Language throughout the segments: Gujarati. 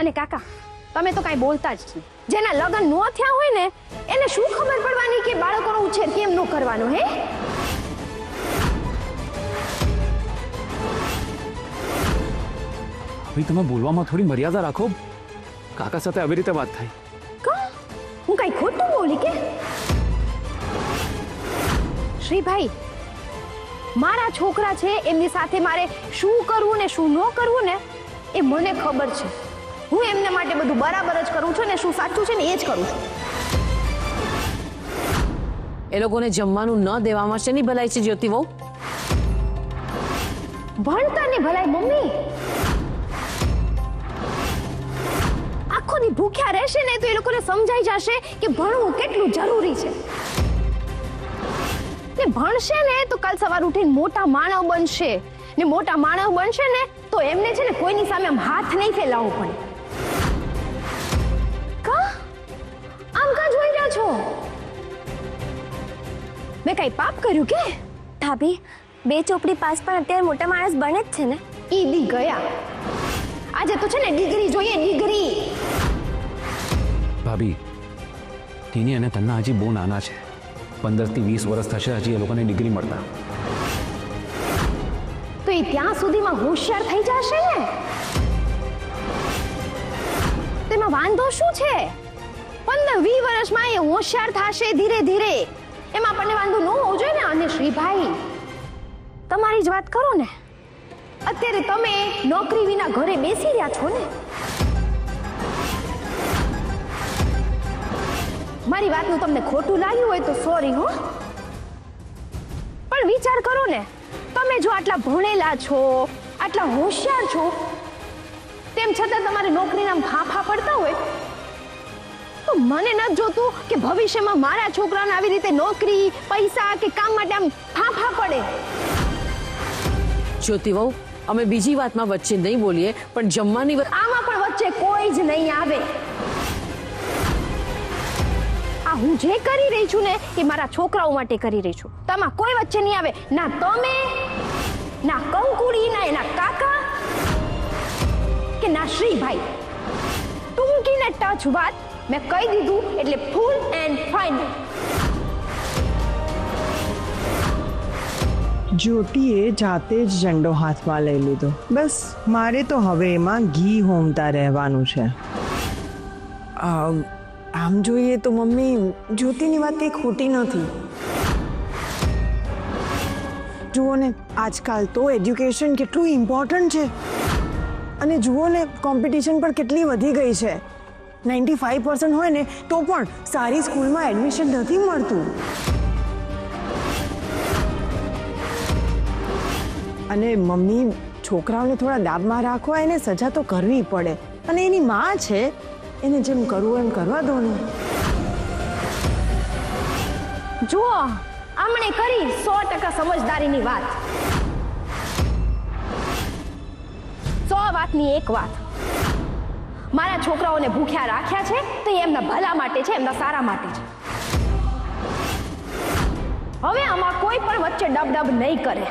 અને કાકા તમે તો કાંઈ બોલતા જ નહીં. જેના લગ્ન ન થયા હોય ને એને શું ખબર પડવાની કે બાળકોનો ઉછેર કેમ ન કરવાનો હે? ભાઈ તમે બોલવામાં થોડી મર્યાદા રાખો. કાકા સાથે આવી રીતે વાત થાય. હું કઈ ખોટું બોલી કે? શ્રીભાઈ, મારા છોકરા છે, એમની સાથે મારે શું કરવું ને શું ન કરવું ને એ મને ખબર છે. હું એમને માટે બધું બરાબર જ કરું છું ને શું સાચું છે ને એ જ કરું છું. એ લોકોને જમવાનું ન દેવામાં શેની ભલાઈ છે જ્યોતિ વહુ? ભણતરની ભલાઈ મમ્મી. આખો દી ભૂખ્યા રહેશે ને તો એ લોકોને સમજાઈ જશે કે ભણવું કેટલું જરૂરી છે. ને ભણશે ને તો કાલ સવાર ઉઠીને મોટા માનવ બનશે ને મોટા માનવ બનશે ને તો એમને છે ને કોઈની સામે આમ હાથ નહીં ફેલાવવો પડે. કા આમ કા જોઈ રહ્યા છો? મેં કઈ પાપ કર્યું કે? ભાભી, 2 ચોપડી પાસ પણ અત્યારે મોટા માણસ બને જ છે ને. ઈ દી ગયા. આજે તો છે ને ડિગ્રી જોઈએ, ડિગ્રી. ભાભી, ટીની અને તન્ના હજી બહુ નાના છે. 15 થી 20 વર્ષ થશે હજી એ લોકોને ડિગ્રી મળતા. તો એ ત્યાં સુધીમાં હોશિયાર થઈ જશે ને. તેમાં વાંધો શું છે? 15-20 વર્ષમાં એ હોશિયાર થશે ધીરે ધીરે. એમાં આપણને વાંધો ન હોવો જોઈએ ને. અને શ્રીભાઈ, તમારી જ વાત કરો ને. અત્યારે તમે નોકરી વિના ઘરે બેસી રહ્યા છો ને. મારી વાતનું તમને ખોટું લાગ્યું હોય તો સોરી હો. પણ વિચાર કરો ને, તમે જો આટલા ભણેલા છો, આટલા હોશિયાર છો, તેમ છતાં તમારે નોકરીના ફાંફા પડતા હોય તો મને નથી જોતું કે ભવિષ્યમાં મારા છોકરાને આવી રીતે નોકરી, પૈસા કે કામ માટે આમ ફાંફા પડે. જ્યોતિ વહુ, અમે બીજી વાતમાં વચ્ચે નહીં બોલીએ, પણ જમવાની આમાં પણ વચ્ચે કોઈ જ નહીં આવે. આ હું જે કરી રહી છું ને એ મારા છોકરાઓ માટે કરી રહી છું. તમા કોઈ વચ્ચે નહીં આવે. ના તમે, ના કંકુડી, ના એના કાકા કે ના શ્રીભાઈ. ટૂંકી ને ટચ વાત મેં કહી દીધું એટલે ફૂલ એન્ડ ફાઇનલ. જ્યોતિએ જાતે જ ઝંડો હાથમાં લઈ લીધો. બસ મારે તો હવે એમાં ઘી હોમતા રહેવાનું છે. આમ જોઈએ તો મમ્મી, જ્યોતિની વાત કંઈ ખોટી નથી. જુઓ ને, આજકાલ તો એજ્યુકેશન કેટલું ઇમ્પોર્ટન્ટ છે. અને જુઓ ને, કોમ્પિટિશન પણ કેટલી વધી ગઈ છે. 95% હોય ને તો પણ સારી સ્કૂલમાં એડમિશન નથી મળતું. અને મમ્મી, છોકરાઓને થોડા દાબમાં રાખવા, એને સજા તો કરવી પડે. અને એની માં છે, એને જેમ કરવું એમ કરવા દો ને. જુઓ, આમણે કરી 100% સમજદારીની વાત. 100 વાતની એક વાત. મારા છોકરાઓને ભૂખ્યા રાખ્યા છે તો એ એમના ભલા માટે છે, એમના સારા માટે છે. હવે આમાં કોઈ પણ વચ્ચે ડબ નહીં કરે.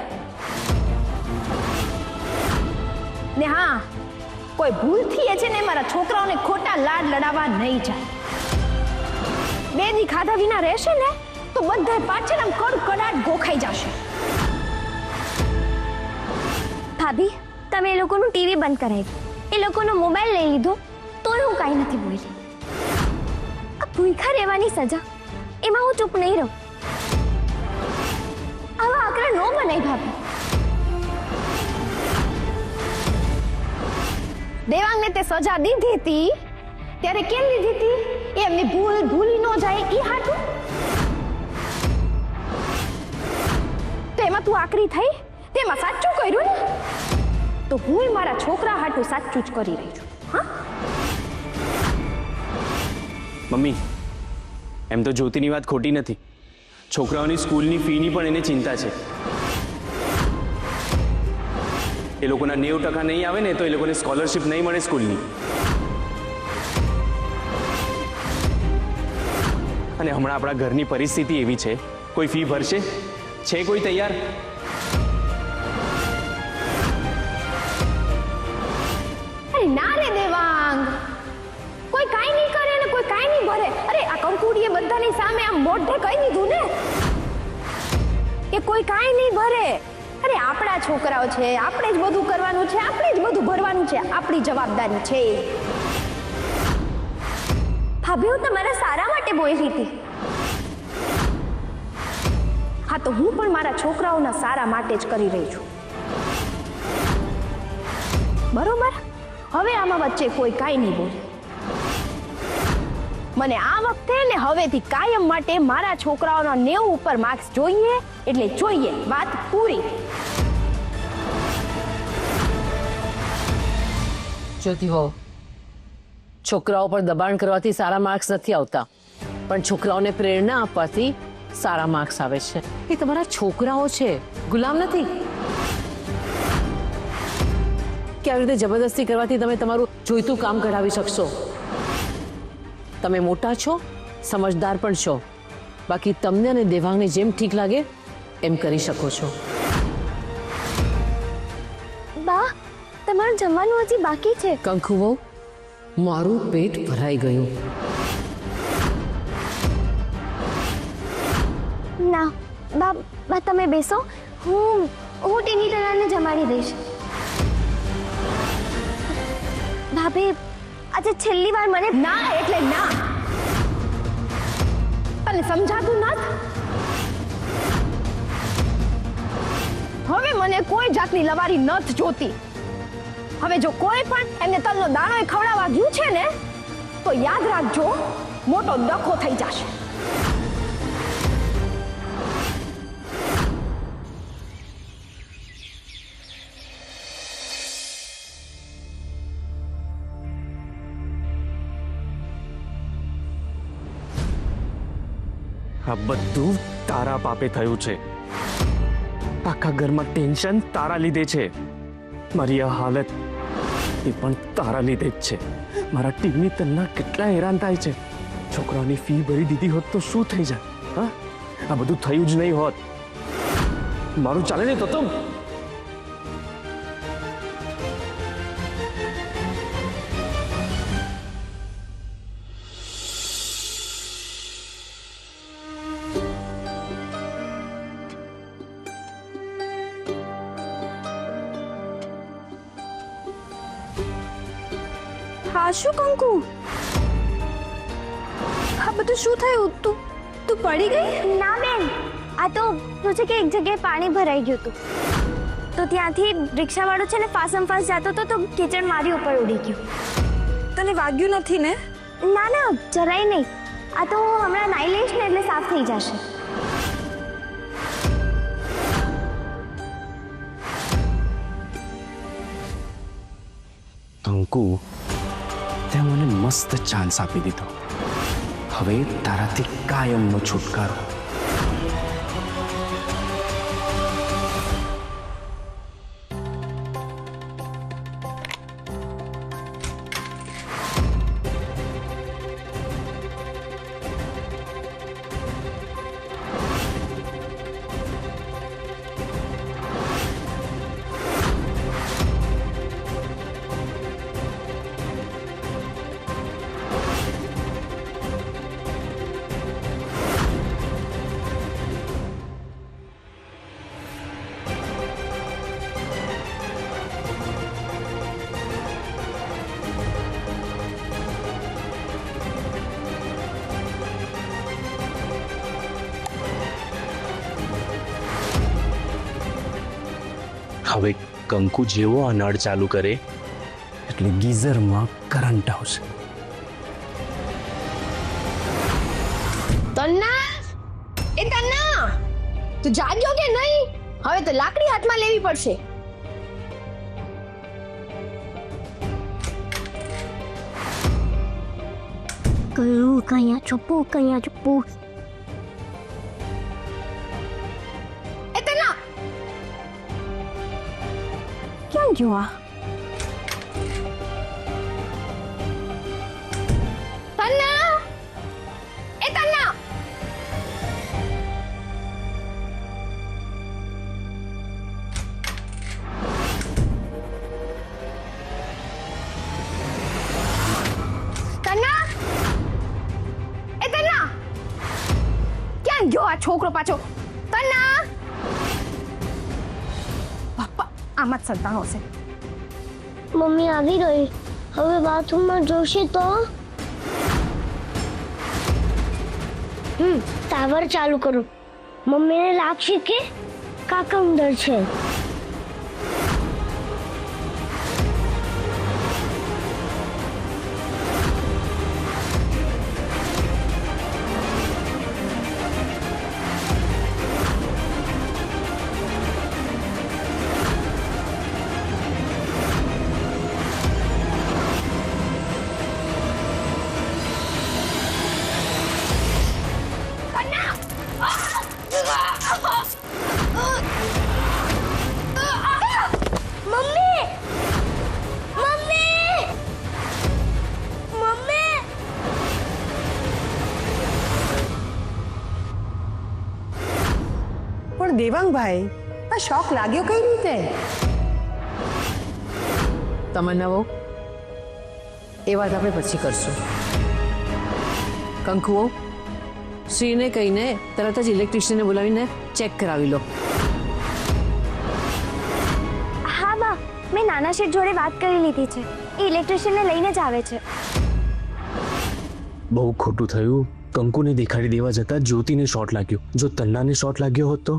ને હા, કોઈ ભૂલથી એ છે ને મારા છોકરાઓને ખોટા લાડ લડાવવા નહીં જાય. 2 દી ખાધા વિના રહેશે ને તો બધા પાછળ આમ કડકડાટ ગોખાઈ જશે. ભાભી, તમે એ લોકોનું ટીવી બંધ કરાવ્યું, એ લોકોનો મોબાઈલ લઈ લીધો, તોય હું કાંઈ નથી બોલી. આ ભૂખ્યા રહેવાની સજા, એમાં હું ચૂપ નહીં રહું. આવા આકરા ન બનાય ભાભી. દેવાંગને તે સજા દીધી હતી ત્યારે કેમ દીધી હતી? એમની ભૂલ ભૂલી ન જાય એ હાટું. તેમાં તું આકરી થઈ, તેમાં સાચું કર્યું ને, તો હું મારા છોકરા હાટું સાચું જ કરી રહી છું. હા મમ્મી, એમ તો જ્યોતિની વાત ખોટી નથી. છોકરાઓની સ્કૂલની ફીની પણ એને ચિંતા છે. એ લોકોના 90% નહીં આવે ને તો એ લોકોને સ્કોલરશિપ નહીં મળે સ્કૂલની. અને હમણાં આપણા ઘરની પરિસ્થિતિ એવી છે, કોઈ ફી ભરશે? છે કોઈ તૈયાર? અરે ના રે દેવાંગ, કંકુડીએ બધાની સામે આમ મોઢે કહી દીધું ને કે કોઈ કાંઈ નહીં ભરે. અરે આપણા છોકરાઓ છે, આપણે જ બધું કરવાનું છે, આપણે જ બધું ભરવાનું છે, આપણી જવાબદારી છે. ભાભી હું તમારા સારા માટે બોલી હતી. હા તો હું પણ મારા છોકરાઓના સારા માટે જ કરી રહી છું. બરોબર, હવે આમાં વચ્ચે કોઈ કાંઈ નહીં બોલે. મને આ વખતે ને હવેથી કાયમ માટે મારા છોકરાઓના 90 ઉપર માર્ક્સ જોઈએ એટલે જોઈએ. વાત પૂરી. જ્યોતિ હો, છોકરાઓ પર દબાણ કરવાથી સારા માર્ક્સ નથી આવતા, પણ છોકરાઓને પ્રેરણા આપવાથી સારા માર્ક્સ આવે છે. એ તમારા છોકરાઓ છે, ગુલામ નથી. કે આવી રીતે જબરદસ્તી કરવાથી તમે તમારું જોઈતું કામ કરાવી શકશો. તમે મોટા છો, સમજદાર પણ છો, બાકી તમને અને દેવાંગને જેમ ઠીક લાગે એમ કરી શકો છો. બા, તમારું જમવાનું હજી બાકી છે. કંકુ વહુ, મારું પેટ ભરાઈ ગયું. ના બા, બા તમે બેસો, હું ટીની ટનાને જમાડી દઈશ. ભાભી આજે છેલ્લી વાર મને ના એટલે ના. તને સમજાતું નથી? હવે મને કોઈ જાતની લવારી નથી જોતી. હવે જો કોઈ પણ એમને તલનો દાણો ખવડાવવા ગયું છે ને તો યાદ રાખજો, મોટો ડખો થઈ જશે. આ બધું તારા પાપે થયું છે. આખા ઘરમાં ટેન્શન તારા લીધે છે. મારી આ હાલત એ પણ તારા લીધે જ છે. મારા ટીમની તન્ના કેટલા હેરાન થાય છે. છોકરાઓની ફી ભરી દીધી હોત તો શું થઈ જાય? હા, આ બધું થયું જ નહીં હોત. મારું ચાલે નહીં તો હા શું કંકુ, આ બધું શું થયું? તું પડી ગઈ? ના બેન, આ તો શું છે કે એક જગ્યાએ પાણી ભરાઈ ગયું હતું તો ત્યાંથી રિક્ષાવાળો છે ને ફાસમ ફાસ જતો હતો તો કિચડ મારી ઉપર ઉડી ગયું. તને વાગ્યું નથી ને? ના ના, જરાય નહીં. આ તો હું હમણાં નાઈ લઈશ ને એટલે સાફ થઈ જશે. કંકુ, તે મને મસ્ત ચાન્સ આપી દીધો. હવે તારાથી કાયમનો છુટકારો. હવે કંકુ જેવો આ નળ ચાલુ કરે એટલે ગીઝરમાં કરંટ આવશે. તન્ના, એ તન્ના, તું જાગ્યો કે નહીં? હવે તો લાકડી હાથમાં લેવી પડશે. કયા ચૂપું. એ તન્ના, ક્યાં ગયો આ? તન્ના, એ તન્ના, તન્ના, એ તન્ના. છોકરો પાછો તન્ના બાપા આમાં જ સંતાનો છે. મમ્મી આવી ગઈ. હવે બાથરૂમમાં જોશે તો ટાવર ચાલુ કરો. મમ્મીને લાગશે કે કાકા અંદર છે. મમ્મી મમ્મી મમ્મી પણ દેવાંગભાઈ આ શોક લાગ્યો કઈ રીતે? તમન્ના વહુ, એ વાત આપણે પછી કરશું. કંકુ વહુ, શ્રીને કહીને તરત જ ઇલેક્ટ્રિશિયનને બોલાવીને ચેક કરાવી લો. હા બા, મેં નાના શેઠ જોડે વાત કરી લીધી છે. એ ઇલેક્ટ્રિશિયનને લઈને જ આવે છે. બહુ ખોટું થયું. કંકુને દેખાડી દેવા જતા જ્યોતિને શોટ લાગ્યો. જો તન્નાને શોટ લાગ્યો હોત તો?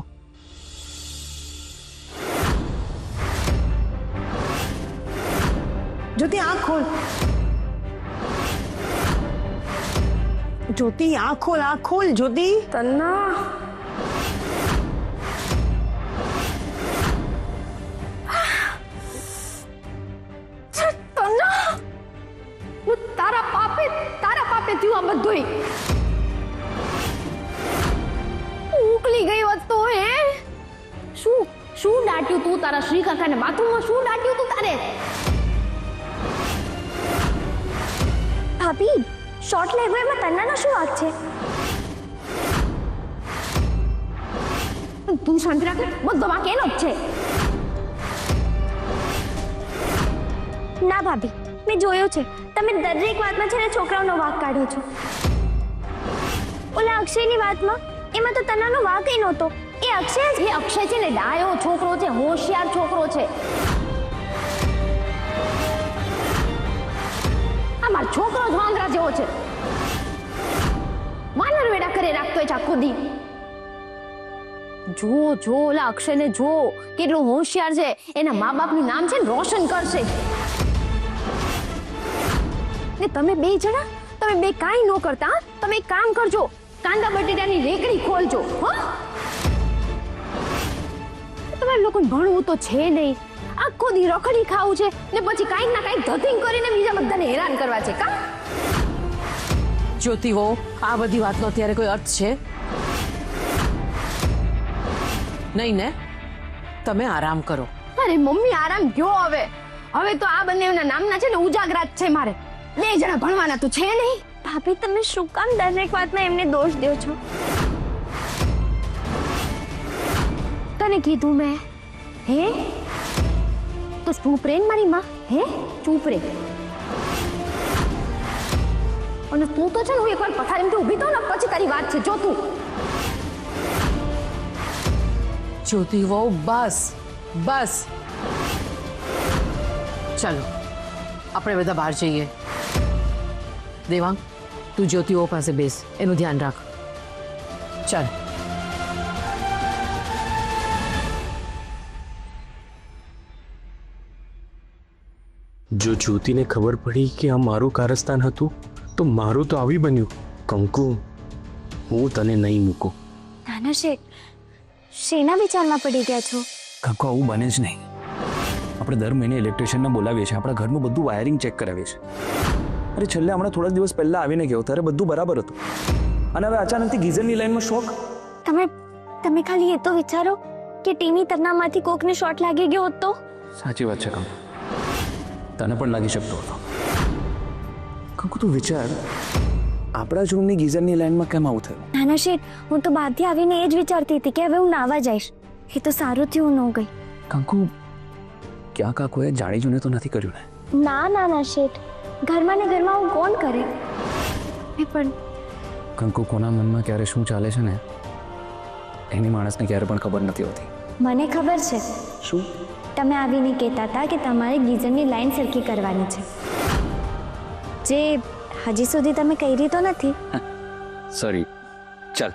જ્યોતિ આંખ ખોલ. જ્યોતિ આંખ ખોલ, આંખ ખોલ જ્યોતિ. તન્ના તન્ના હું તારા પાપે થયું આ બધુંય. ઉકલી ગઈ હોત તો હે શું દાટ્યું તું તારા શ્રી કાકાને બાથરૂમમાં? શું દાટ્યું તું તારે? ભાભી, શોર્ટ લાગ્યો એમાં તન્નાનો શું વાંક છે? તું શાંતિ રાખ. બધો વાંક એનો જ છે. ના ભાભી, મેં જોયું છે. તમે દરેક વાતમાં છે ને છોકરાઓનો વાંક કાઢો છો. ઓલા અક્ષયની વાતમાં એમાં તો તન્નાનો વાંક ય નહોતો. એ અક્ષય છે ને ડાયો છોકરો છે, હોશિયાર છોકરો છે. આ મારો છોકરો જ વાંદરા જેવો છે. વાનર વેડા કરે રાખતો છે આખો દી. જો ઓલા અક્ષયને જો કેટલો હોશિયાર છે. એના મા બાપનું નામ છે ને રોશન કરશે. ને તમે બે કાંઈ ન કરતા. તમે એક કામ કરજો, કાંદા બટેટાની રેકડી ખોલજો. તમારે લોકોને ભણવું તો છે નહીં. આખો દી રખડી ખાવું છે ને પછી કાંઈક ના કાંઈક ધતિંગ કરીને બીજા બધાને હેરાન કરવા છે. કા જ્યોતિ વહુ, આ બધી વાતનો અત્યારે કોઈ અર્થ છે નહીં ને? તમે આરામ કરો. અરે મમ્મી આરામ ગયો. હવે તો આ બંનેના નામના છે ને ઉજાગરા જ છે. મારે બે જણા ભણવાના તો છે નહીં. ભાભી, તમે શું કામ દરેક વાતમાં એમને દોષ દો છો? તને કીધું મેં હે તો ચૂપ રે ને મારી માં. હે ચૂપ રે. અને તું તો છે ને હું એકવાર પથારીમાંથી ઊભી થઉં ને પછી તારી વાત છે. જો તું જ્યોતિ વહુ, બસ. ચાલો આપણે બધા બહાર જઈએ. દેવાંગ, તું જ્યોતિ વહુ પાસે બેસ, એનું ધ્યાન રાખ. ચાલ. જો જ્યોતિને ખબર પડી કે આ મારું કારસ્તાન હતું તો મારું તો આવી બન્યું. કંકુ, હું તને નહીં મૂકું. નાના શેઠ, શેના વિચારમાં પડી ગયા છો? કાકો, આવું બને જ નહીં. આપણે દર મહિને ઇલેક્ટ્રિશિયનને બોલાવીએ છીએ. આપણા ઘરનું બધું વાયરિંગ ચેક કરાવીએ છીએ. અરે છેલ્લે હમણાં થોડા દિવસ પહેલા આવીને ગયો ત્યારે બધું બરાબર હતું. અને હવે અચાનકથી ગીઝરની લાઈનમાં શોક. તમે ખાલી એ તો વિચારો કે ટીની તન્નામાંથી કોકને શોર્ટ લાગી ગયો હોત તો? સાચી વાત છે કંકુ, તને પણ લાગી શકતો હતો. કંકુ, તું વિચાર, આપણા જ રૂમની ગીઝરની લાઈનમાં કેમ આવું થયું? નાના શેઠ, હું તો બહારથી આવીને એ જ વિચારતી હતી કે હવે હું નાવા જઈશ. એ તો સારું થયું હું ન ગઈ. કંકુ, ક્યાં કાકોએ જાણી જોઈને તો નથી કર્યું ને? ના નાના શેઠ, ઘરમાં ને ઘરમાં હું કોણ કરે? એ પણ કંકુ, કોના મનમાં ક્યારે શું ચાલે છે ને એની માણસને ક્યારે પણ ખબર નથી હોતી. મને ખબર છે શું? તમે આવીને કહેતા હતા કે તમારે ગીઝરની લાઈન સરખી કરવાની છે, જે હજી સુધી તમે કરી તો નથી. સોરી. ચાલ.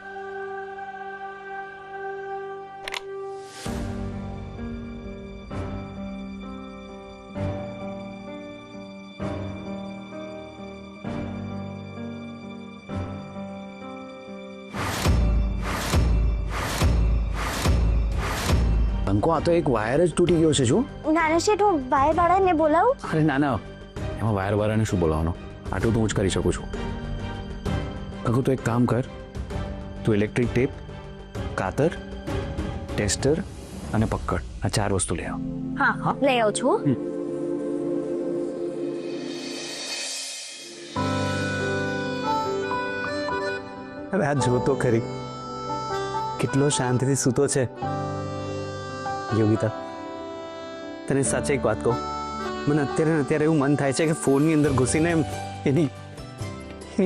બંકો, આ તો એક વાયર જ તૂટી ગયો છે. જો. નાના શેઠ, હું વાયરવાળાને બોલાવું? અરે ના ના, એમાં વાયર વાળાને શું બોલાવવાનો? આટલું તો હું જ કરી શકું છું. કંકુ, તું એક કામ કર, તું ઇલેક્ટ્રિક ટેપ, કાતર, ટેસ્ટર અને પક્કડ, આ 4 વસ્તુ લઈ આવ. હા, લઈ આવું છું. હવે આ જોતો ખરી કેટલો શાંતિથી સૂતો છે. યોગિતા, તને સાચે એક વાત કહું, મને અત્યારે એવું મન થાય છે કે ફોનની અંદર ઘૂસીને એની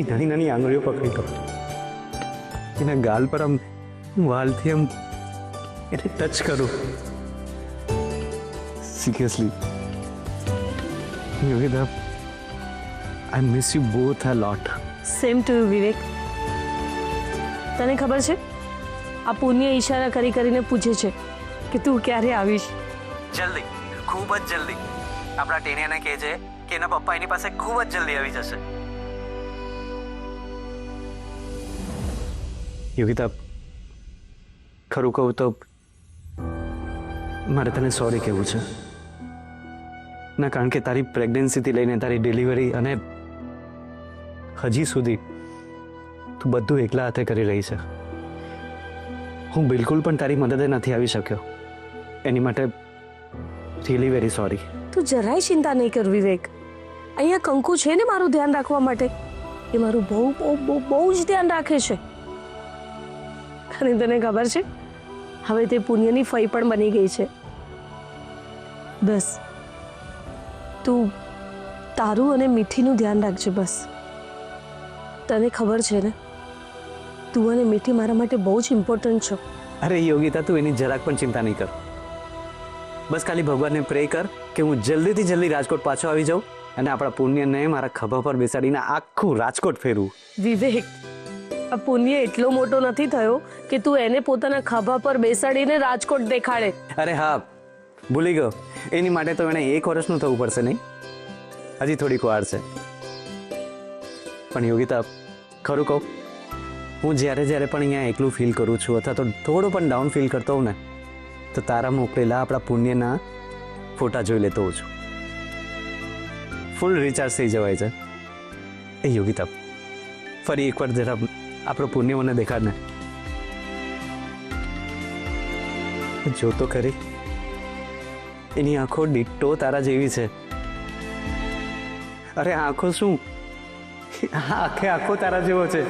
નાની નાની આંગળીઓ પકડી લો, એના ગાલ પર આમ વાલથી આમ એને ટચ કરું. Seriously Yogita, I miss you both a lot. Same to you Vivek. તને ખબર છે, આ પુણ્ય ઈશારા કરી કરીને પૂછે છે કે તું ક્યારે આવીશ. જલ્દી, ખૂબ જ જલ્દી. આપણા ટેનિયાને કહે છે કે એના પપ્પા એની પાસે ખૂબ જ જલ્દી આવી જશે. યોગિતા, ખરું કહું તો મારે તને સોરી કહેવું છે. ના, કારણ કે તારી પ્રેગ્નન્સીથી લઈને તારી ડિલિવરી અને હજી સુધી તું બધું એકલા હાથે કરી રહી છે. હું બિલકુલ પણ તારી મદદે નથી આવી શક્યો. એની માટે રિયલી વેરી સોરી. તું જરાય ચિંતા નહીં કર વિવેક. અહીંયા કંકુ છે ને મારું ધ્યાન રાખવા માટે. એ મારું બહુ બહુ બહુ બહુ જ ધ્યાન રાખે છે. અને તને ખબર છે, હવે તે પુણ્યની ફઈ પણ બની ગઈ છે. બસ તું તારું અને મીઠીનું ધ્યાન રાખજે. બસ તને ખબર છે ને, તું અને મીઠી મારા માટે બહુ જ ઇમ્પોર્ટન્ટ છો. અરે યોગિતા, તું એની જરાક પણ ચિંતા નહીં કર. બસ ખાલી ભગવાનને પ્રે કર કે હું જલ્દીથી જલ્દી રાજકોટ પાછો આવી જાઉં અને આપણા પુણ્યને મારા ખભા પર બેસાડીને આખું રાજકોટ ફેરવું. વિવેક, આ પુણ્ય એટલો મોટો નથી થયો કે તું એને પોતાના ખભા પર બેસાડીને રાજકોટ દેખાડે. અરે હા, ભૂલી ગયો. એની માટે તો એને 1 વર્ષનું થવું પડશે નહીં? હજી થોડીક વાર છે. પણ યોગિતા, ખરું કહું, હું જ્યારે પણ અહીંયા એકલું ફીલ કરું છું અથવા તો થોડું પણ ડાઉન ફીલ કરતો હોઉં ને, તો તારા મોકલેલા આપણા પુણ્યના ફોટા જોઈ લેતો હોઉં છું. ફૂલ રિચાર્જ થઈ જવાય છે. એ યોગિતા, ફરી એકવાર જરા આપણો પુણ્ય મને દેખાડ ને. જો તો ખરી, એની આંખો ડિટ્ટો તારા જેવી છે. અરે આંખો શું, આંખો તારા જેવો છે.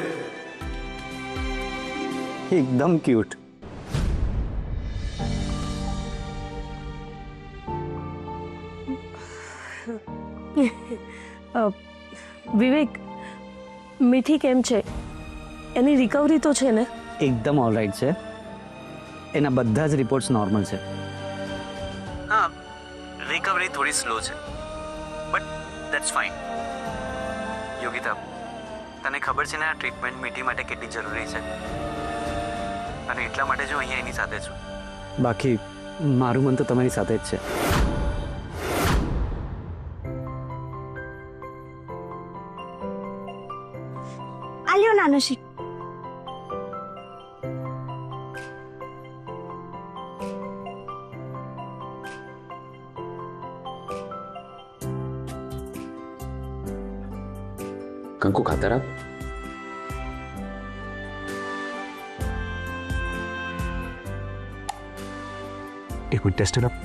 એકદમ ક્યુટ. વિવેક, મીઠી કેમ છે? એની રિકવરી તો છે ને? એકદમ ઓલરાઈટ છે. એના બધા જ રિપોર્ટ્સ નોર્મલ છે. હા, રિકવરી થોડી સ્લો છે, બટ ધેટ્સ ફાઇન. યોગિતા, તને ખબર છે ને આ ટ્રીટમેન્ટ મીઠી માટે કેટલી જરૂરી છે? અને એટલા માટે જો અહીંયા એની સાથે છું. બાકી મારું મન તો તમારી સાથે જ છે. આલ્યો નાનો શેઠ. કંકુ, ખાતર આપ. એક મિનિટ ટેસ્ટ અપ.